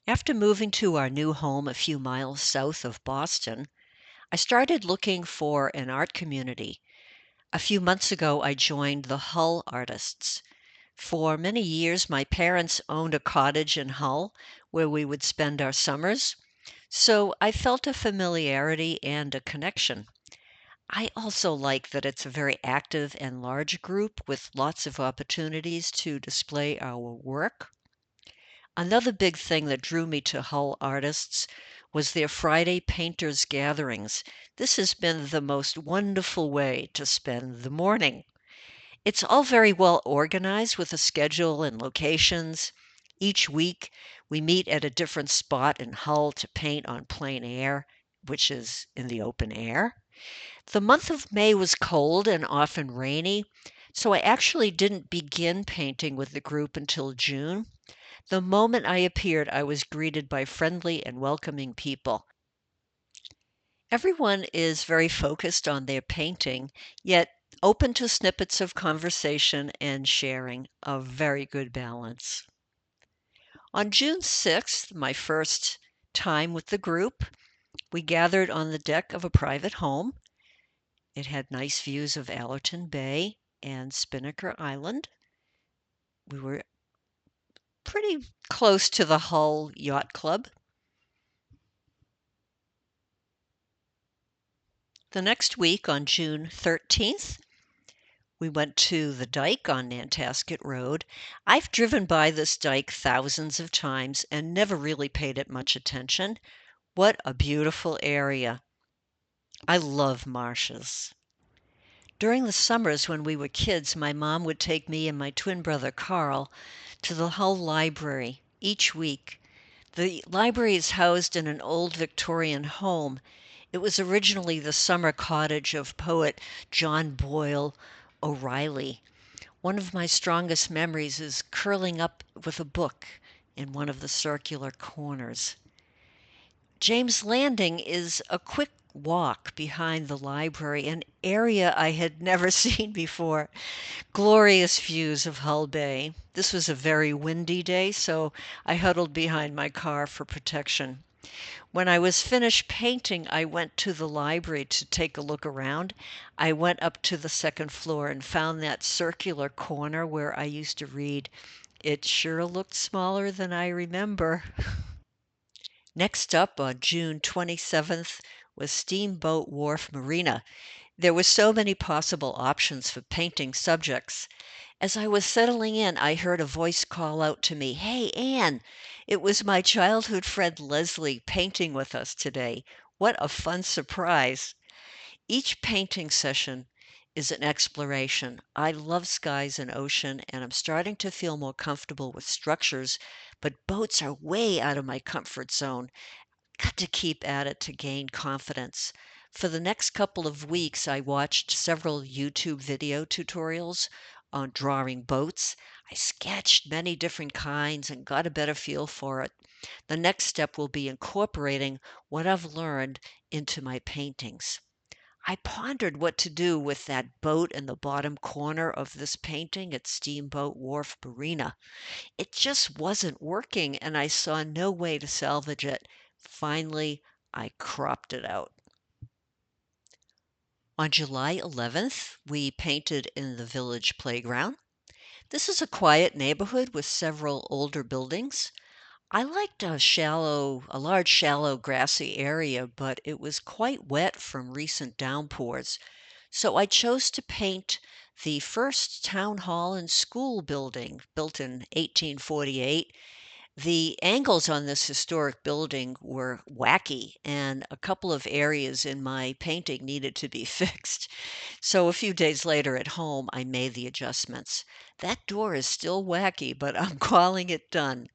After moving to our new home a few miles south of Boston, I started looking for an art community. A few months ago, I joined the Hull Artists. For many years, my parents owned a cottage in Hull where we would spend our summers, so I felt a familiarity and a connection. I also like that it's a very active and large group with lots of opportunities to display our work. Another big thing that drew me to Hull Artists was their Friday painters gatherings. This has been the most wonderful way to spend the morning. It's all very well organized with a schedule and locations. Each week, we meet at a different spot in Hull to paint on plein air, which is in the open air. The month of May was cold and often rainy, so I actually didn't begin painting with the group until June. The moment I appeared, I was greeted by friendly and welcoming people. Everyone is very focused on their painting, yet open to snippets of conversation and sharing, a very good balance. On June 6th, my first time with the group, we gathered on the deck of a private home. It had nice views of Allerton Bay and Spinnaker Island. We were pretty close to the Hull Yacht Club. The next week, on June 13th, we went to the dike on Nantasket Road. I've driven by this dike thousands of times and never really paid it much attention. What a beautiful area. I love marshes. During the summers when we were kids, my mom would take me and my twin brother Carl to the Hull Library each week. The library is housed in an old Victorian home. It was originally the summer cottage of poet John Boyle O'Reilly. One of my strongest memories is curling up with a book in one of the circular corners. James Landing is a quick walk behind the library, an area I had never seen before. Glorious views of Hull Bay. This was a very windy day, so I huddled behind my car for protection. When I was finished painting, I went to the library to take a look around. I went up to the second floor and found that circular corner where I used to read. It sure looked smaller than I remember. Next up on June 27th was Steamboat Wharf Marina. There were so many possible options for painting subjects. As I was settling in, I heard a voice call out to me, "Hey, Anne!" It was my childhood friend Leslie painting with us today. What a fun surprise! Each painting session is an exploration. I love skies and ocean, and I'm starting to feel more comfortable with structures, but boats are way out of my comfort zone. Got to keep at it to gain confidence. For the next couple of weeks, I watched several YouTube video tutorials on drawing boats. I sketched many different kinds and got a better feel for it. The next step will be incorporating what I've learned into my paintings. I pondered what to do with that boat in the bottom corner of this painting at Steamboat Wharf Marina. It just wasn't working, and I saw no way to salvage it. Finally, I cropped it out. On July 11th, we painted in the village playground. This is a quiet neighborhood with several older buildings. I liked a large, shallow, grassy area, but it was quite wet from recent downpours. So I chose to paint the first town hall and school building, built in 1848. The angles on this historic building were wacky, and a couple of areas in my painting needed to be fixed. So a few days later at home, I made the adjustments. That door is still wacky, but I'm calling it done.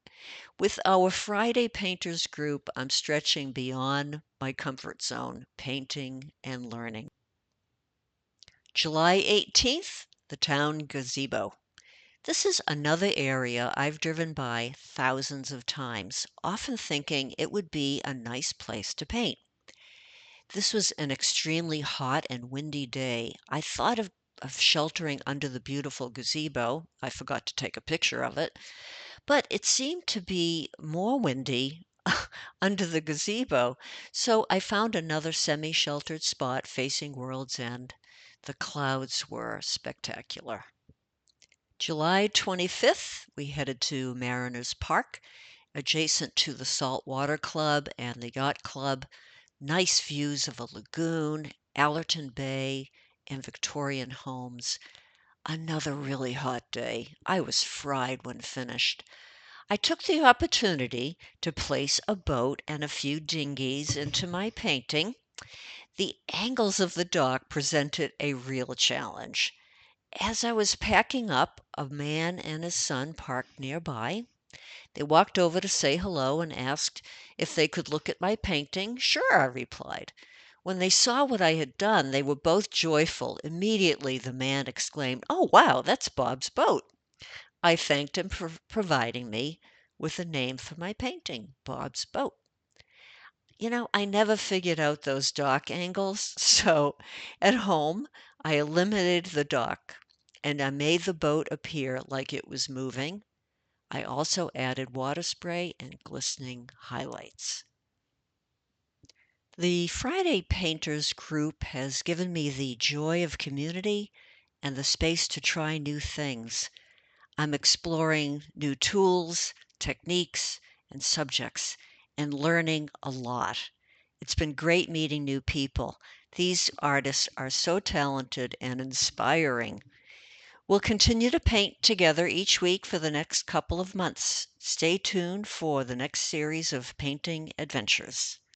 With our Friday Painters group, I'm stretching beyond my comfort zone, painting and learning. July 18th, the town gazebo. This is another area I've driven by thousands of times, often thinking it would be a nice place to paint. This was an extremely hot and windy day. I thought of sheltering under the beautiful gazebo. I forgot to take a picture of it. but it seemed to be more windy under the gazebo, so I found another semi-sheltered spot facing World's End. The clouds were spectacular. July 25th, we headed to Mariners Park, adjacent to the Saltwater Club and the Yacht Club. Nice views of a lagoon, Allerton Bay, and Victorian homes. Another really hot day. I was fried when finished. I took the opportunity to place a boat and a few dinghies into my painting. The angles of the dock presented a real challenge. As I was packing up, a man and his son parked nearby. They walked over to say hello and asked if they could look at my painting. Sure, I replied. When they saw what I had done, they were both joyful. Immediately, the man exclaimed, "Oh, wow, that's Bob's boat." I thanked him for providing me with a name for my painting, Bob's Boat. I never figured out those dock angles, so at home I eliminated the dock and I made the boat appear like it was moving. I also added water spray and glistening highlights. The Friday Painters group has given me the joy of community and the space to try new things. I'm exploring new tools, techniques, and subjects and learning a lot. It's been great meeting new people. These artists are so talented and inspiring. We'll continue to paint together each week for the next couple of months. Stay tuned for the next series of painting adventures.